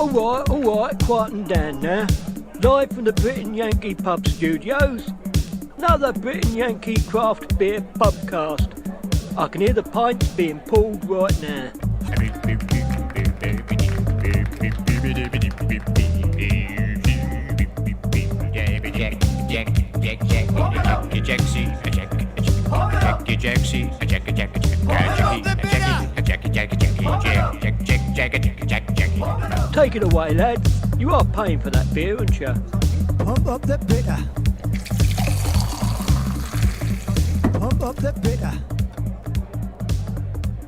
All right, quieten down now. Live from the Britain Yankee Pub Studios, another Britain Yankee craft beer pubcast. I can hear the pints being pulled right now. Take it away, lads. You are paying for that beer, aren't you? Pump up the bitter. Pump up the bitter.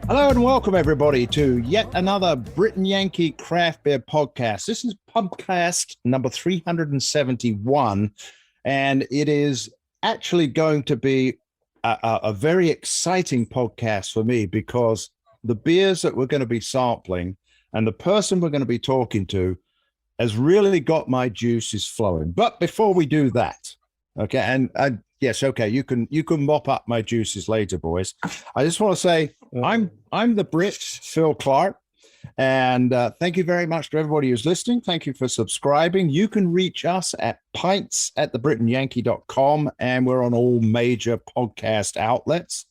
Hello and welcome everybody to yet another Britain Yankee craft beer podcast. This is Pubcast number 371, and it is actually going to be a very exciting podcast for me because the beers that we're going to be sampling and the person we're going to be talking to has really got my juices flowing. But before we do that, okay, and yes, okay, you can mop up my juices later, boys. I just want to say I'm the Brit, Phil Clark, and thank you very much to everybody who's listening. Thank you for subscribing. You can reach us at pints@thebrittonyankee.com, and we're on all major podcast outlets.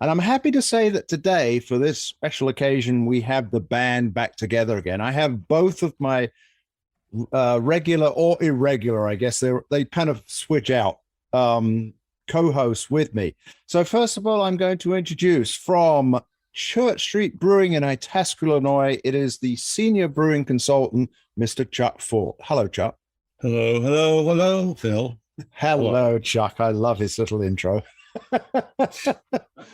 And I'm happy to say that today, for this special occasion, we have the band back together again. I have both of my regular or irregular, I guess they kind of switch out, co-hosts with me. So first of all, I'm going to introduce from Church Street Brewing in Itasca, Illinois. It is the senior brewing consultant, Mr. Chuck Ford. Hello, Chuck. Hello, Phil. Hello, Chuck. I love his little intro.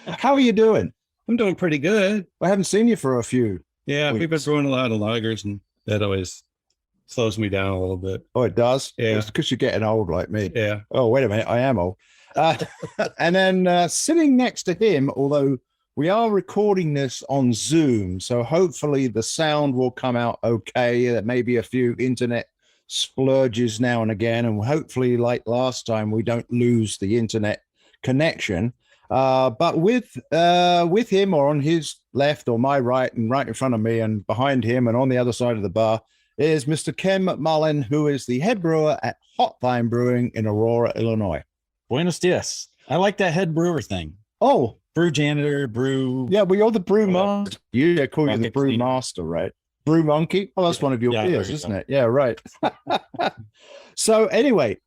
How are you doing? I'm doing pretty good. I haven't seen you for a few. Yeah, we've been brewing a lot of lagers, and that always slows me down a little bit. Oh, it does? Yeah. It's because you're getting old like me. Yeah. Oh, wait a minute. I am old. And then sitting next to him, although we are recording this on Zoom, so hopefully the sound will come out okay. There may be a few internet splurges now and again, and hopefully, like last time, we don't lose the internet connection. But with him, or on his left or my right, and right in front of me and behind him and on the other side of the bar, is Mr. Ken McMullen, who is the head brewer at Hot Vine Brewing in Aurora, Illinois. Buenos dias. I like that head brewer thing. Oh, brew janitor, brew. yeah, well, you're the brew master. You call you the Rocket brew Steve. master, right? Brew monkey. Well, that's one of your beers, isn't it? Yeah, right. So anyway,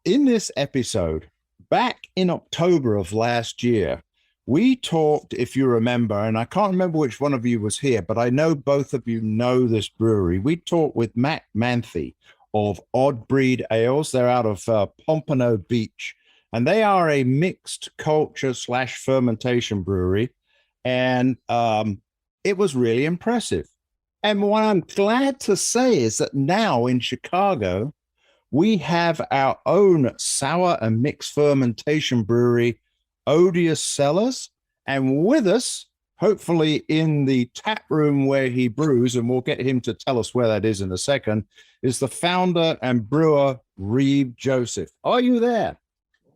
in this episode, back in October of last year, we talked, if you remember, and I can't remember which one of you was here, but I know both of you know this brewery. We talked with Matt Manthe of Odd Breed Ales. They're out of Pompano Beach, and they are a mixed culture / fermentation brewery. And it was really impressive. And what I'm glad to say is that now in Chicago, we have our own sour and mixed fermentation brewery, Odious Cellars, and with us, hopefully in the tap room where he brews, and we'll get him to tell us where that is in a second, is the founder and brewer, Reeve Joseph. Are you there?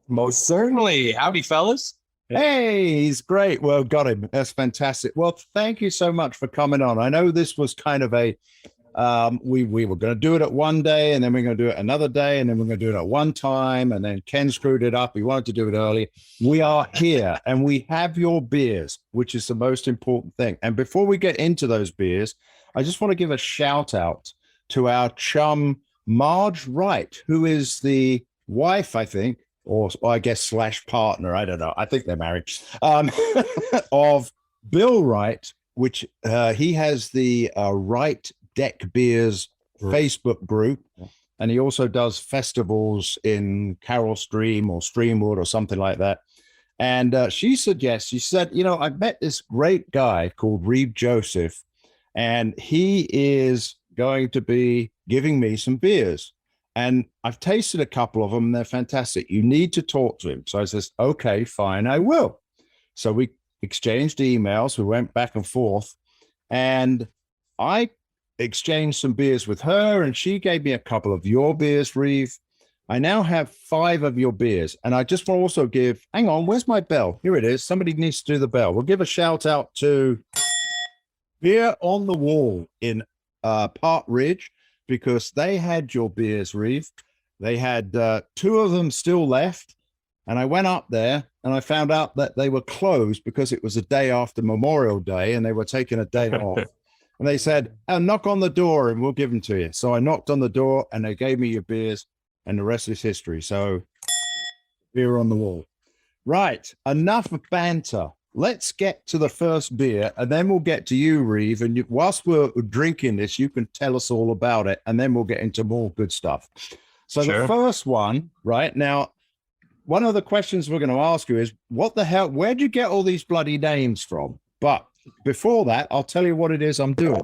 Most certainly. Howdy, fellas. Hey, he's great. Well, got him. That's fantastic. Well, thank you so much for coming on. I know this was kind of a, we were going to do it at one day, and then we're going to do it another day, and then we're going to do it at one time, and then Ken screwed it up. We wanted to do it early. We are here, and we have your beers, which is the most important thing. And before we get into those beers, I just want to give a shout out to our chum, Marge Wright, who is the wife, I think, or I guess / partner, I don't know. I think they're married, of Bill Wright, which he has the Wright Deck Beers Facebook group, and he also does festivals in Carroll Stream or Streamwood or something like that. And she said, I met this great guy called Reeve Joseph, and he is going to be giving me some beers. And I've tasted a couple of them, and they're fantastic. You need to talk to him. So I says, okay, fine, I will. So we exchanged emails. We went back and forth, and I exchanged some beers with her, and she gave me a couple of your beers, Reeve. I now have 5 of your beers, and I just want to also give, hang on, where's my bell? Here it is. Somebody needs to do the bell. We'll give a shout out to Beer on the Wall in Park Ridge. because they had your beers, Reeve. They had 2 of them still left. And I went up there and I found out that they were closed because it was a day after Memorial Day and they were taking a day off. And they said, "Oh, knock on the door and we'll give them to you." So I knocked on the door and they gave me your beers, and the rest is history. So beer on the wall. Right. Enough of banter. Let's get to the first beer and then we'll get to you, Reeve. And whilst we're drinking this, you can tell us all about it and then we'll get into more good stuff. So the first one, right now, one of the questions we're going to ask you is, what the hell, where'd you get all these bloody names from? But before that, I'll tell you what it is I'm doing.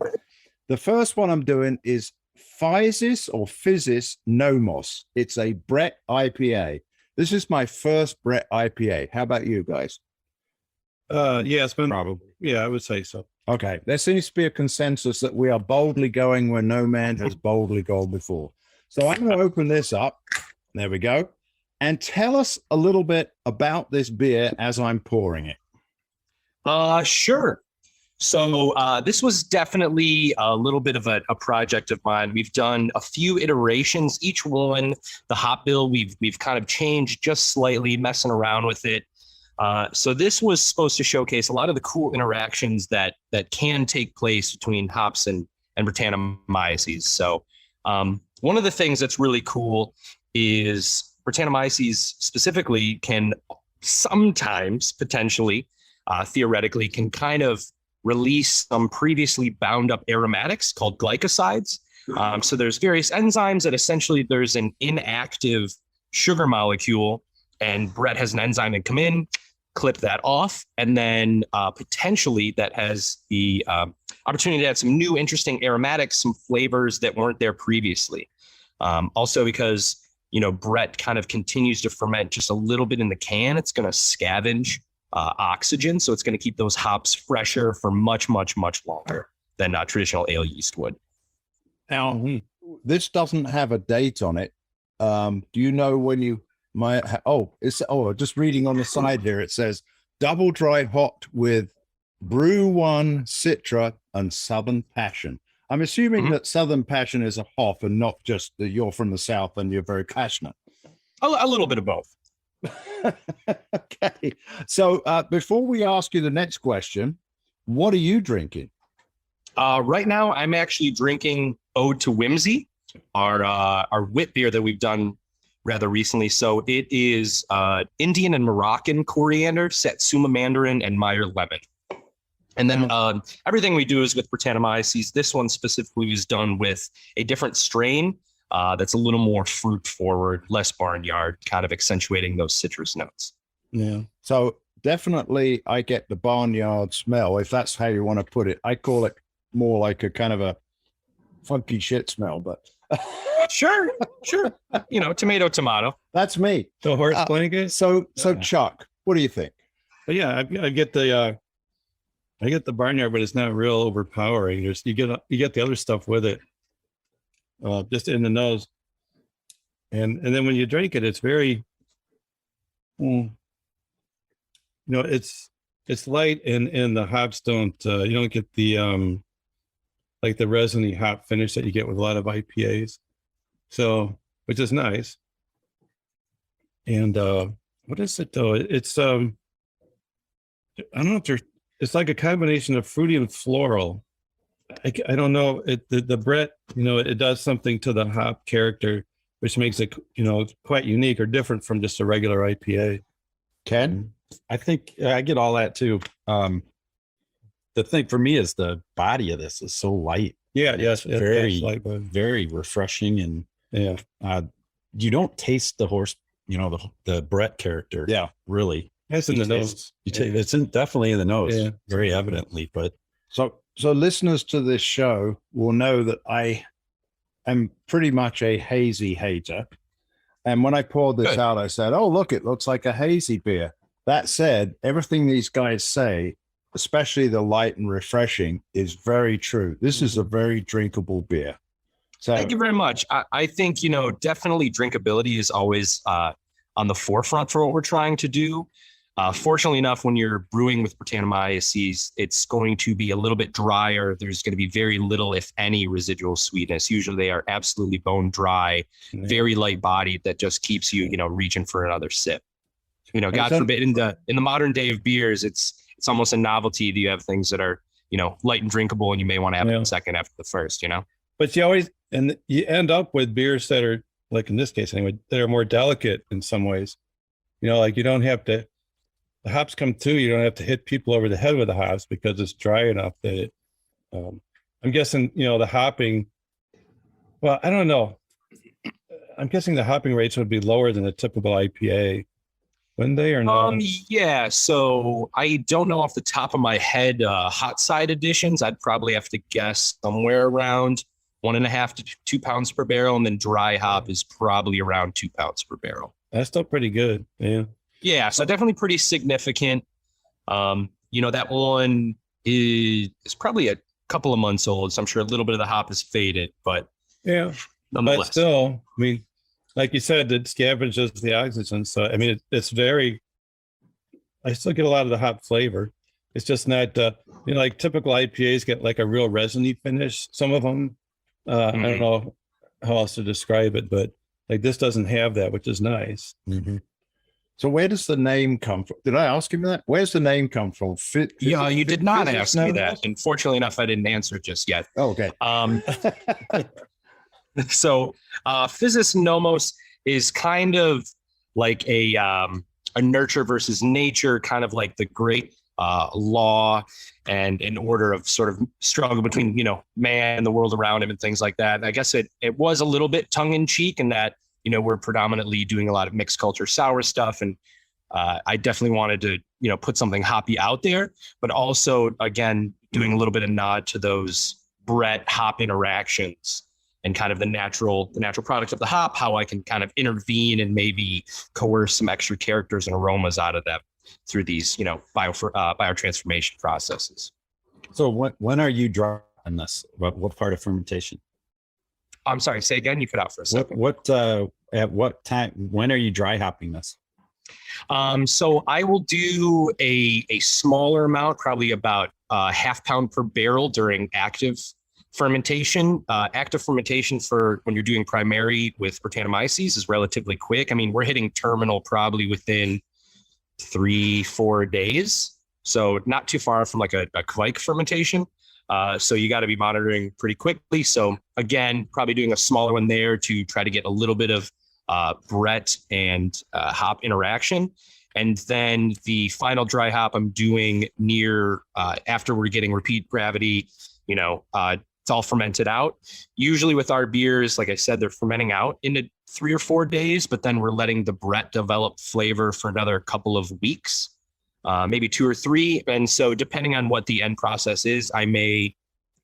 The first one I'm doing is Physis Nomos. It's a Brett IPA. This is my first Brett IPA. How about you guys? Yeah, it's been probably. Yeah, I would say so. Okay. There seems to be a consensus that we are boldly going where no man has boldly gone before. So I'm going to open this up. There we go. And tell us a little bit about this beer as I'm pouring it. Sure. So this was definitely a little bit of a project of mine. We've done a few iterations. Each one, the hop bill, we've kind of changed just slightly, messing around with it. So this was supposed to showcase a lot of the cool interactions that can take place between hops and Brettanomyces. So one of the things that's really cool is Brettanomyces specifically can sometimes potentially, theoretically, can kind of release some previously bound up aromatics called glycosides. So there's various enzymes that essentially there's an inactive sugar molecule, and Brett has an enzyme that come in, clip that off, and then potentially that has the opportunity to add some new interesting aromatics, some flavors that weren't there previously. Also because, Brett kind of continues to ferment just a little bit in the can, it's going to scavenge oxygen. So it's going to keep those hops fresher for much, much, much longer than traditional ale yeast would. Now, this doesn't have a date on it. Do you know when you might just reading on the side here, it says double dry hot with Brew One, Citra, and Southern Passion. I'm assuming that Southern Passion is a hop and not just that you're from the South and you're very passionate. A little bit of both. Okay. So before we ask you the next question, what are you drinking? Right now, I'm actually drinking Ode to Whimsy, our wit beer that we've done rather recently. So it is Indian and Moroccan coriander, Satsuma mandarin, and Meyer lemon. And then everything we do is with Brettanomyces. This one specifically is done with a different strain that's a little more fruit forward, less barnyard, kind of accentuating those citrus notes. Yeah. So definitely I get the barnyard smell, if that's how you want to put it. I call it more like a kind of a funky shit smell, but Sure. Tomato. That's me. So horse playing it. So Chuck, what do you think? But yeah, I get the barnyard, but it's not real overpowering. You get the other stuff with it, just in the nose, and then when you drink it, it's very, it's light, and the hops don't. You don't get the like the resiny hop finish that you get with a lot of IPAs. So, which is nice. And what is it though? It's I don't know if it's like a combination of fruity and floral. I don't know. The Brett, it does something to the hop character, which makes it, quite unique or different from just a regular IPA. Ken? I think I get all that too. The thing for me is the body of this is so light. Yeah. Yes. Very, like, very refreshing. And yeah. You don't taste the horse, the Brett character. Yeah. Really. It's in the nose. It's definitely in the nose, very evidently. But so listeners to this show will know that I am pretty much a hazy hater. And when I poured this out, I said, "Oh, look, it looks like a hazy beer." That said, everything these guys say, especially the light and refreshing, is very true. This is a very drinkable beer. So thank you very much. I think, definitely drinkability is always on the forefront for what we're trying to do. Fortunately enough, when you're brewing with Brettanomyces, it's going to be a little bit drier. There's going to be very little, if any, residual sweetness. Usually they are absolutely bone dry, very light bodied, that just keeps you, reaching for another sip. God forbid, in the modern day of beers, it's almost a novelty that you have things that are, light and drinkable, and you may want to have a second after the first, But you end up with beers that are, like in this case anyway, that are more delicate in some ways. Like you don't have to, the hops come through, you don't have to hit people over the head with the hops because it's dry enough that it, I'm guessing, the hopping, well, I don't know. I'm guessing the hopping rates would be lower than a typical IPA. Wouldn't they, or no? Yeah. So I don't know off the top of my head, hot side additions. I'd probably have to guess somewhere around 1.5 to 2 pounds per barrel. And then dry hop is probably around 2 pounds per barrel. That's still pretty good. Yeah. Yeah. So definitely pretty significant. That one is probably a couple of months old. So I'm sure a little bit of the hop is faded, but yeah, but still, I mean, like you said, it scavenges the oxygen. So, I mean, I still get a lot of the hop flavor. It's just not, like typical IPAs get like a real resiny finish. Some of them, I don't know how else to describe it, but like this doesn't have that, which is nice. Mm-hmm. So where does the name come from? Did I ask him that? Where's the name come from? Yeah, you did not ask me that. And fortunately enough, I didn't answer it just yet. Oh, okay. So physis nomos is kind of like a nurture versus nature, kind of like the great law and an order of sort of struggle between, man and the world around him and things like that. And I guess it was a little bit tongue in cheek in that, we're predominantly doing a lot of mixed culture sour stuff. And I definitely wanted to, put something hoppy out there, but also, again, doing a little bit of nod to those Brett hop interactions and kind of the natural product of the hop, how I can kind of intervene and maybe coerce some extra characters and aromas out of them through these, biotransformation processes. So when are you drying this? What part of fermentation? I'm sorry, say again, you cut out for a second. At what time, when are you dry hopping this? So I will do a smaller amount, probably about 0.5 pound per barrel during active fermentation. Active fermentation for when you're doing primary with Brettanomyces is relatively quick. I mean, we're hitting terminal probably within 3-4 days. So not too far from like a Kvike fermentation. So you got to be monitoring pretty quickly. So again, probably doing a smaller one there to try to get a little bit of Brett and hop interaction. And then the final dry hop I'm doing near after we're getting repeat gravity, it's all fermented out. Usually with our beers, like I said, they're fermenting out into 3 or 4 days, but then we're letting the Brett develop flavor for another couple of weeks, maybe 2 or 3. And so depending on what the end process is, I may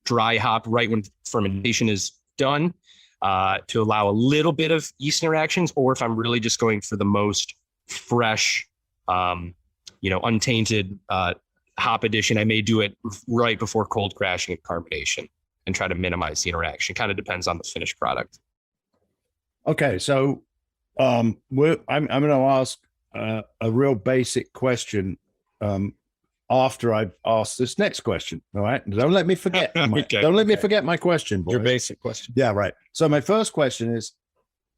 dry hop right when fermentation is done to allow a little bit of yeast interactions, or if I'm really just going for the most fresh, untainted hop addition, I may do it right before cold crashing and carbonation and try to minimize the interaction. Kind of depends on the finished product. Okay, so I'm going to ask a real basic question after I've asked this next question. All right, don't let me forget. Don't let me forget my question, boys. Your basic question. Yeah, right. So my first question is,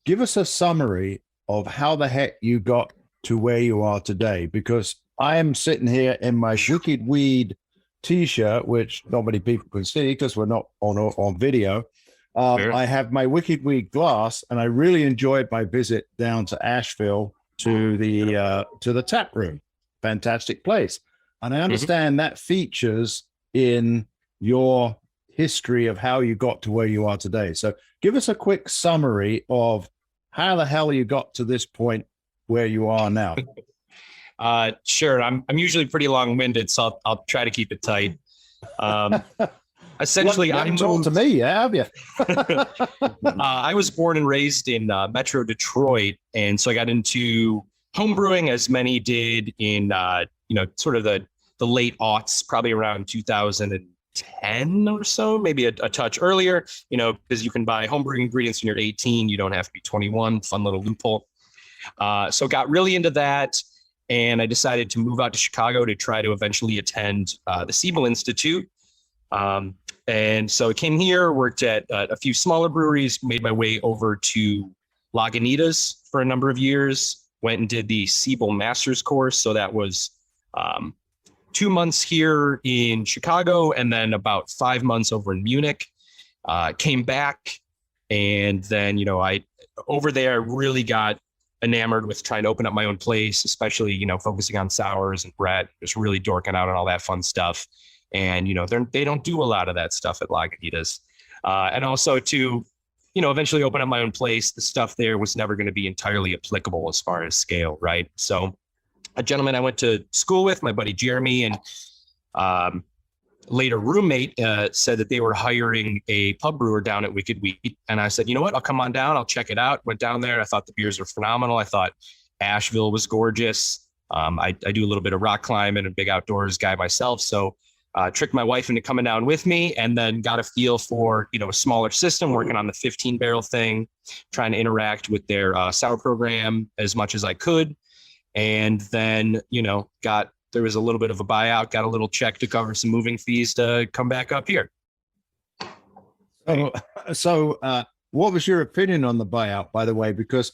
give us a summary of how the heck you got to where you are today, because I am sitting here in my Wicked Weed T-shirt, which not many people can see because we're not on video. Sure. I have my Wicked Weed glass, and I really enjoyed my visit down to Asheville to the tap room. Fantastic place, and I understand that features in your history of how you got to where you are today. So, give us a quick summary of how the hell you got to this point where you are now. Sure. I'm usually pretty long-winded, so I'll try to keep it tight. Essentially, I'm talking to me, have you? I was born and raised in Metro Detroit, and so I got into homebrewing, as many did in sort of the late aughts, probably around 2010 or so, maybe a touch earlier. Because you can buy homebrewing ingredients when you're 18, you don't have to be 21. Fun little loophole. So got really into that. and I decided to move out to Chicago to try to eventually attend the Siebel Institute. And so I came here, worked at a few smaller breweries, made my way over to Lagunitas for a number of years, went and did the Siebel Masters course. So that was 2 months here in Chicago and then about 5 months over in Munich. Came back, and then, over there really got enamored with trying to open up my own place, especially, focusing on sours and Brett, just really dorking out on all that fun stuff. And, they don't do a lot of that stuff at Lagunitas. And also to, eventually open up my own place, the stuff there was never going to be entirely applicable as far as scale, right? So a gentleman I went to school with, my buddy Jeremy, and later roommate said that they were hiring a pub brewer down at Wicked Wheat. And I said, you know what, I'll come on down. I'll check it out. Went down there. I thought the beers were phenomenal. I thought Asheville was gorgeous. I do a little bit of rock climbing and a big outdoors guy myself. So tricked my wife into coming down with me, and then got a feel for, a smaller system, working on the 15 barrel thing, trying to interact with their sour program as much as I could. And then, there was a little bit of a buyout, got a little check to cover some moving fees to come back up here. So what was your opinion on the buyout, by the way? Because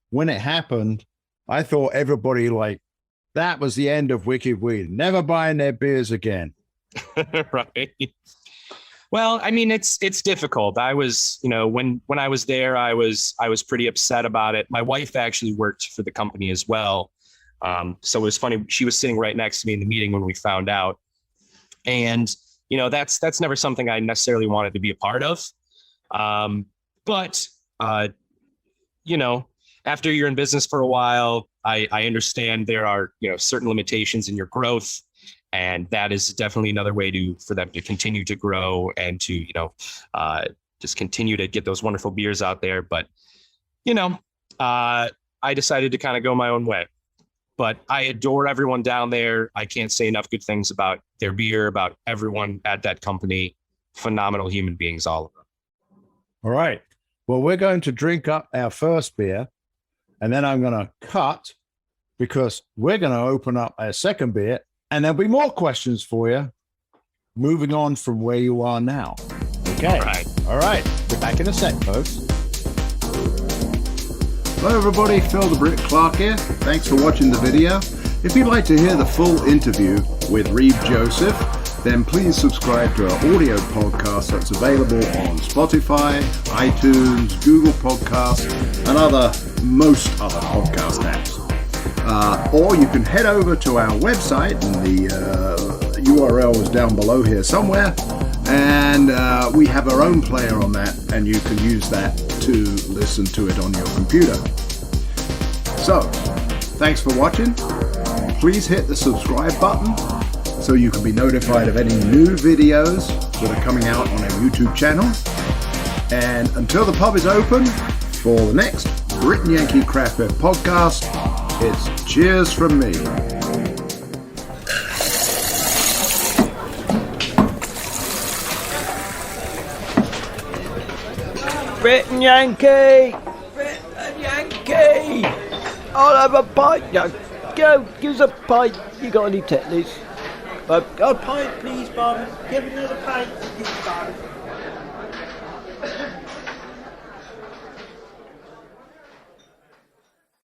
when it happened, I thought everybody that was the end of Wicked Wheat, never buying their beers again. Right. Well, I mean, it's difficult. I was, when I was there, I was pretty upset about it. My wife actually worked for the company as well. So it was funny. She was sitting right next to me in the meeting when we found out. And, that's never something I necessarily wanted to be a part of. But after you're in business for a while, I understand there are, certain limitations in your growth. And that is definitely another way for them to continue to grow and to, just continue to get those wonderful beers out there. But, I decided to kind of go my own way. But I adore everyone down there. I can't say enough good things about their beer, about everyone at that company. Phenomenal human beings, all of them. All right. Well, we're going to drink up our first beer, and then I'm going to cut because we're going to open up our second beer. And there'll be more questions for you moving on from where you are now. Okay. All right. We're back in a sec, folks. Hello, everybody. Phil the Brit Clark here. Thanks for watching the video. If you'd like to hear the full interview with Reeve Joseph, then please subscribe to our audio podcast that's available on Spotify, iTunes, Google Podcasts, and most other podcast apps. Or you can head over to our website, and the URL is down below here somewhere, and we have our own player on that, and you can use that to listen to it on your computer. So, thanks for watching. Please hit the subscribe button so you can be notified of any new videos that are coming out on our YouTube channel. And until the pub is open for the next Britain Yankee Craft Beer podcast, it's cheers from me. Britain Yankee! Britain Yankee! I'll have a pint. No, go, give us a pint. You got any tetlers? A pint, please, Bob. Give another pint, please, Bob.